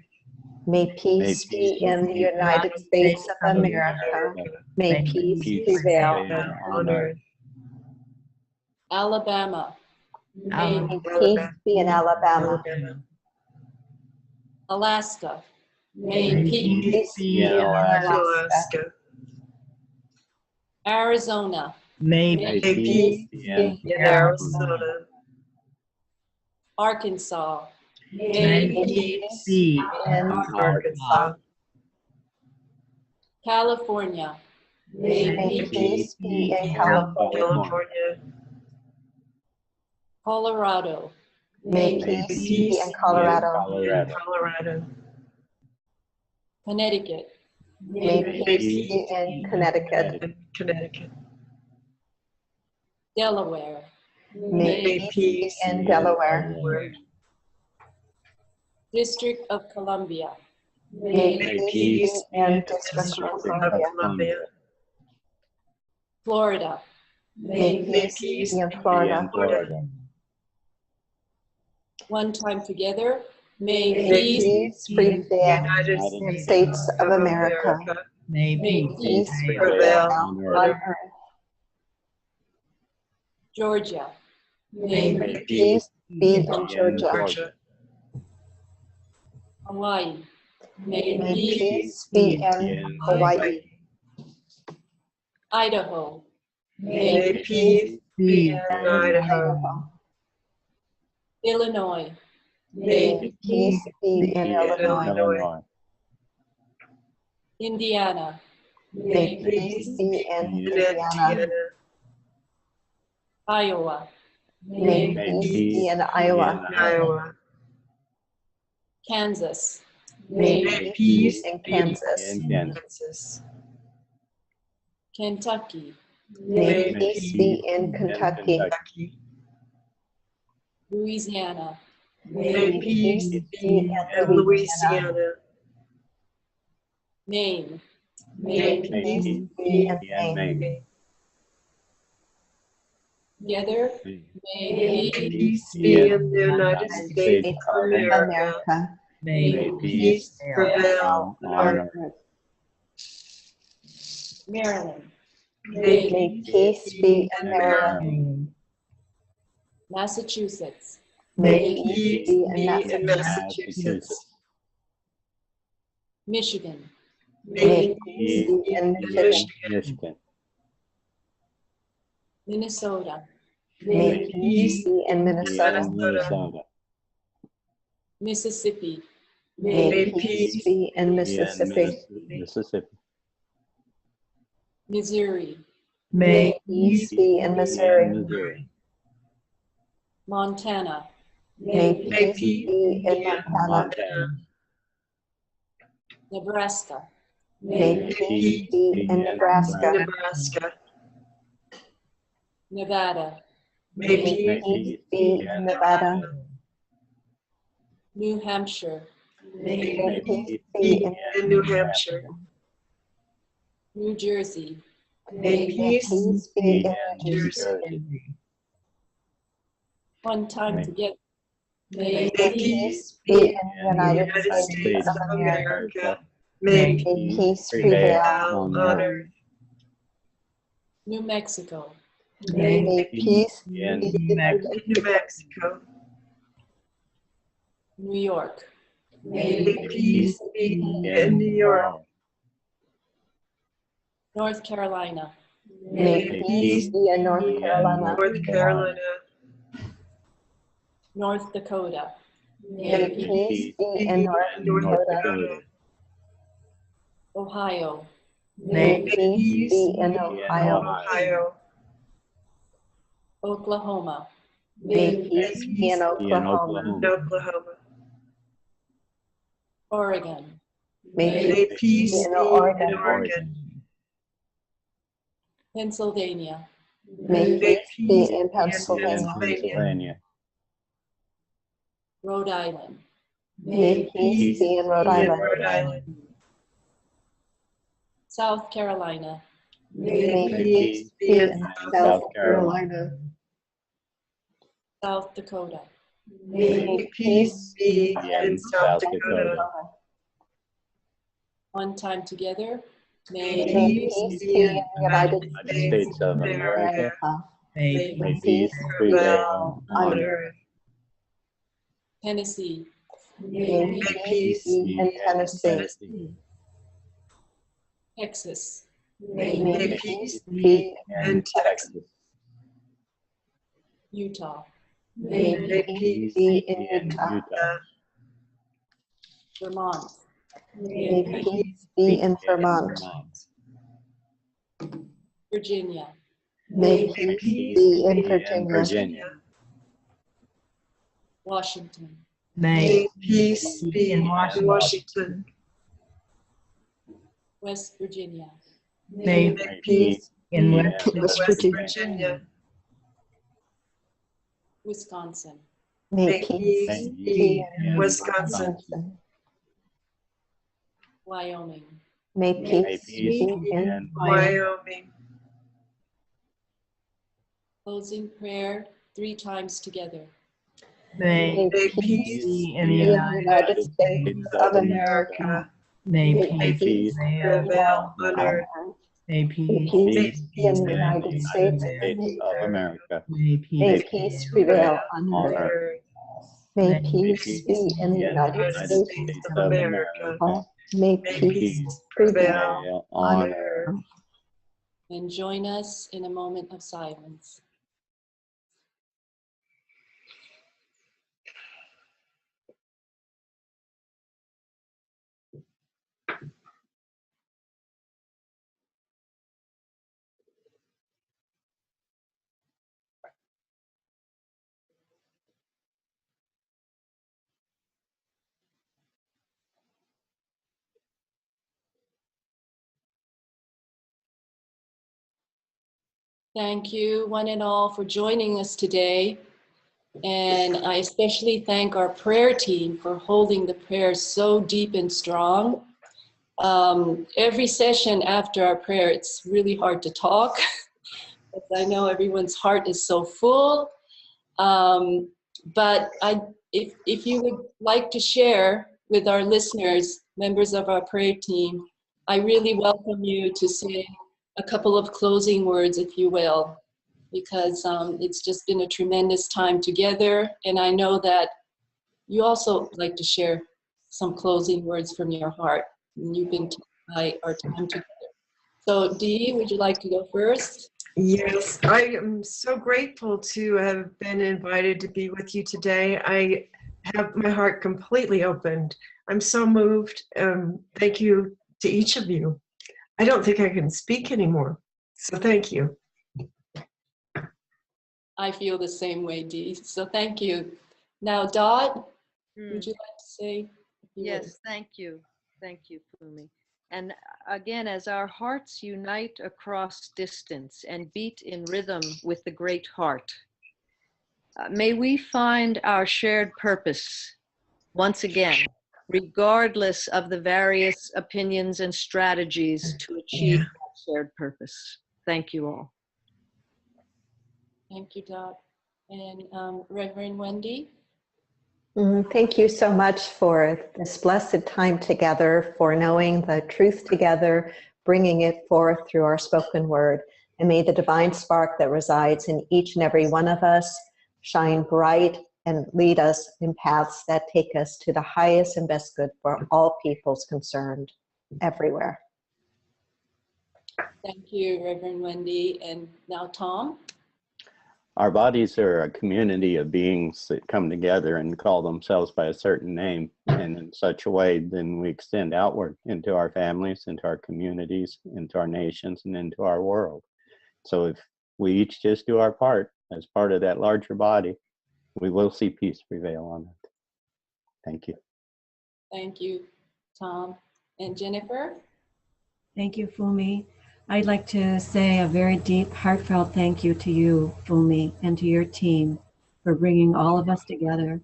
May peace be in the United States of America. May peace prevail on earth. Alabama. May peace be in Alabama. Alaska. May peace. Peace be in Alaska. Arizona. May peace be in Arizona. Arkansas. May peace be in Arkansas. California. May peace be in California. California. Colorado. May peace be in Colorado. Colorado. Connecticut. May peace be in Connecticut. Connecticut. Delaware. May peace be in Delaware. District of Columbia. May peace be in District of Columbia. Florida. May peace be in Florida. One time together. May May peace. Peace prevail United in the States of America. May Peace prevail prevail on on earth. earth. Georgia. May May peace be in Georgia. Georgia. Hawaii. May May peace. peace be in Hawaii. Idaho. May May peace be in Idaho. Idaho. Illinois. May peace be in Illinois. Indiana. May peace be in Indiana. Iowa. May peace be in Iowa. Iowa. Kansas. May peace in Kansas. Kansas. Kentucky. May peace be in Kentucky. Kentucky. Louisiana. May peace be in Louisiana. Maine. May Peace be in Maine. Together. May peace. peace be in the United States of America. May Peace prevail on earth. Maryland. May Peace be in Maryland. Massachusetts. May peace peace be be in in Massachusetts. Massachusetts. Michigan. May peace be in Michigan. Minnesota. May peace be in Minnesota. Mississippi. May peace be in Mississippi. Missouri. May Peace be in Missouri. Montana. May peace be in Montana. Nebraska. May peace be in Nebraska. Nebraska. Nevada. May May peace peace be in Nevada. New Hampshire. May peace be be in in New Hampshire. New Jersey. May peace peace be in New New Jersey. Jersey. One time together. May May peace Be be in the in the United United States States of of America. America. May May peace prevail. on earth. New Mexico. May peace be in New Mexico. New York. May peace be in New York. North Carolina. May peace be in North Carolina. North Carolina. North Dakota. May peace be in North Dakota. Ohio. May peace be in Ohio. Ohio. Oklahoma. May peace be in Oklahoma. Oklahoma. Oregon. May May peace peace be in be in Oregon. Oregon. Pennsylvania. May peace be in Pennsylvania. Pennsylvania. Rhode Island. May peace be in Rhode Island. South Carolina. May peace be in South Carolina. South Dakota. May peace be in South Dakota. One time together. May May peace be in the United States of America. May May peace prevail on on earth. Tennessee. May peace be in Tennessee. Texas. May peace be in Texas. Utah. May peace be in Utah. Vermont. May peace be in Vermont. Virginia. May peace be in Virginia. Washington. May peace be in Washington. West Virginia. May peace in be West in West Virginia. Wisconsin. May peace be in Wisconsin. Wyoming. May peace be in Wyoming. Closing prayer 3 times together. May May peace peace be in in the the United United States of America. May May peace peace prevail. prevail on earth. May May peace peace be in the in United States of America. May May peace peace prevail on on earth. earth. May May peace be in the United States. of America. May May peace peace prevail prevail on on earth. earth. And join us in a moment of silence. Thank you, one and all, for joining us today. And I especially thank our prayer team for holding the prayers so deep and strong. Every session after our prayer, it's really hard to talk, because I know everyone's heart is so full. But if you would like to share with our listeners, members of our prayer team, I really welcome you to say a couple of closing words, if you will, because it's just been a tremendous time together. And I know that you also like to share some closing words from your heart. And you've been by our time together. So Dee, would you like to go first? Yes, I am so grateful to have been invited to be with you today. I have my heart completely opened. I'm so moved. Thank you to each of you. I don't think I can speak anymore. So thank you. I feel the same way, Dee. So thank you. Now, Dot, would you like to say a few words? Yes, thank you. Thank you, Fumi. And again, as our hearts unite across distance and beat in rhythm with the great heart, may we find our shared purpose once again, regardless of the various opinions and strategies to achieve that shared purpose. Thank you all. Thank you, Dot. And Reverend Wendy? Thank you so much for this blessed time together, for knowing the truth together, bringing it forth through our spoken word. And may the divine spark that resides in each and every one of us shine bright and lead us in paths that take us to the highest and best good for all peoples concerned everywhere. Thank you, Reverend Wendy. And now Tom? Our bodies are a community of beings that come together and call themselves by a certain name. And in such a way, then we extend outward into our families, into our communities, into our nations, and into our world. So if we each just do our part as part of that larger body, we will see peace prevail on it. Thank you. Thank you, Tom. And Jennifer? Thank you, Fumi. I'd like to say a very deep, heartfelt thank you to you, Fumi, and to your team for bringing all of us together,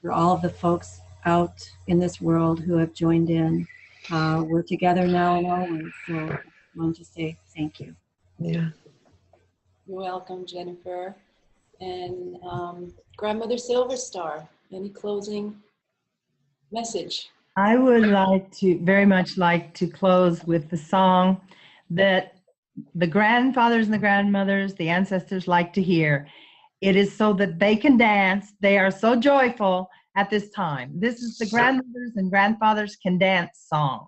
for all of the folks out in this world who have joined in. We're together now and always, so I want to say thank you. Yeah. You're welcome, Jennifer. And Grandmother SilverStar, any closing message? I would like to, very much like to close with the song that the grandfathers and the grandmothers, the ancestors like to hear. It is so that they can dance. They are so joyful at this time. This is the grandmothers and grandfathers can dance song.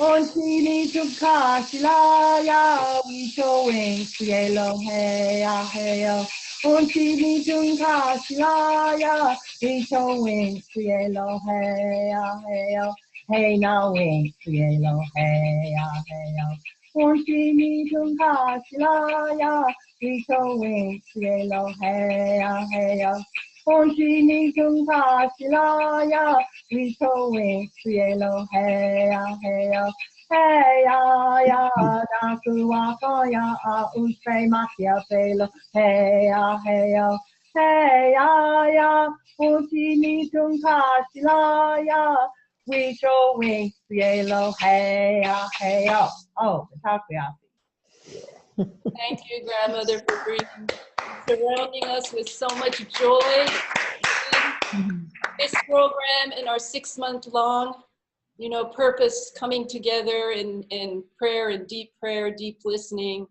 Ontini tuka silaya, we showing cielo hey hey. Ontini tuka silaya, we showing cielo hey hey. Hey now wing cielo hey hey. Ontini tuka silaya, we showing cielo hey hey. Ontini tuka silaya, we showing cielo hey hey. Hey ya ya, na kuwa ya usay makia pelo. Hey ya, hey ya, utini tunkasila ya. We showing cielo. Hey ya. Oh, the takoyaki. Thank you, Grandmother, for surrounding us with so much joy. This program and our 6-month-long, purpose coming together in prayer and deep listening.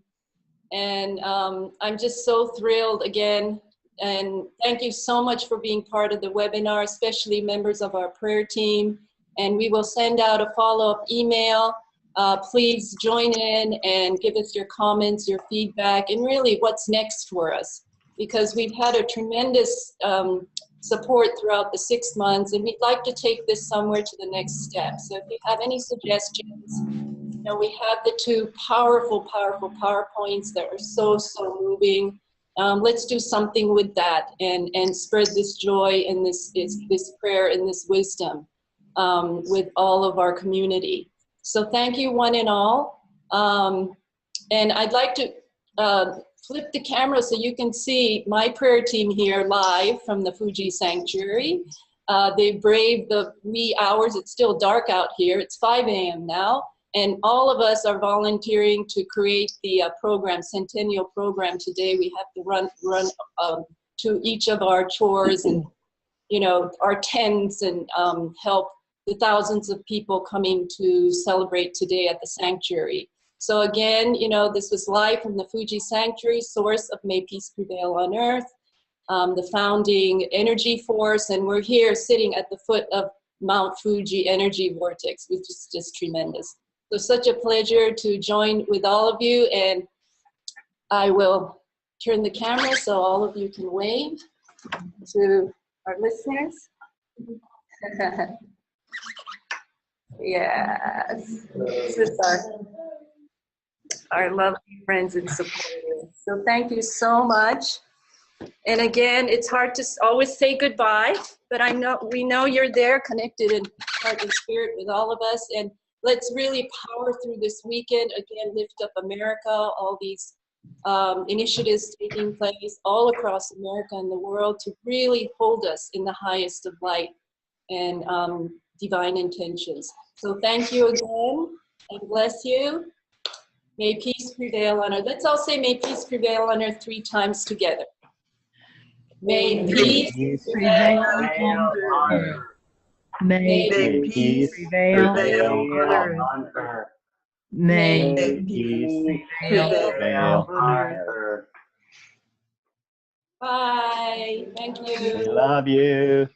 And I'm just so thrilled again. And thank you so much for being part of the webinar, especially members of our prayer team. And we will send out a follow-up email. Please join in and give us your comments, your feedback, and really what's next for us. Because we've had a tremendous support throughout the 6 months, and we'd like to take this somewhere to the next step. So if you have any suggestions, we have the 2 powerful PowerPoints that are so moving. Let's do something with that and spread this joy and this prayer and this wisdom with all of our community. So thank you one and all. And I'd like to flip the camera so you can see my prayer team here live from the Fuji Sanctuary. They braved the wee hours. It's still dark out here. It's 5 a.m. now. And all of us are volunteering to create the Centennial program today. We have to run to each of our chores and, our tents and help the thousands of people coming to celebrate today at the sanctuary. So again, this was live from the Fuji Sanctuary, source of May Peace Prevail on Earth, the founding energy force, and we're here sitting at the foot of Mount Fuji energy vortex, which is just tremendous. So such a pleasure to join with all of you, and I will turn the camera so all of you can wave to our listeners. Yes, this is our lovely friends and supporters. So thank you so much. And again, it's hard to always say goodbye, but we know you're there, connected in heart and spirit with all of us. And let's really power through this weekend. Again, lift up America, all these initiatives taking place all across America and the world to really hold us in the highest of light and divine intentions. So thank you again, and bless you. May peace prevail on earth. Let's all say may peace prevail on earth 3 times together. May peace prevail on earth. May peace prevail on earth. May peace prevail on earth. Bye. Thank you. We love you.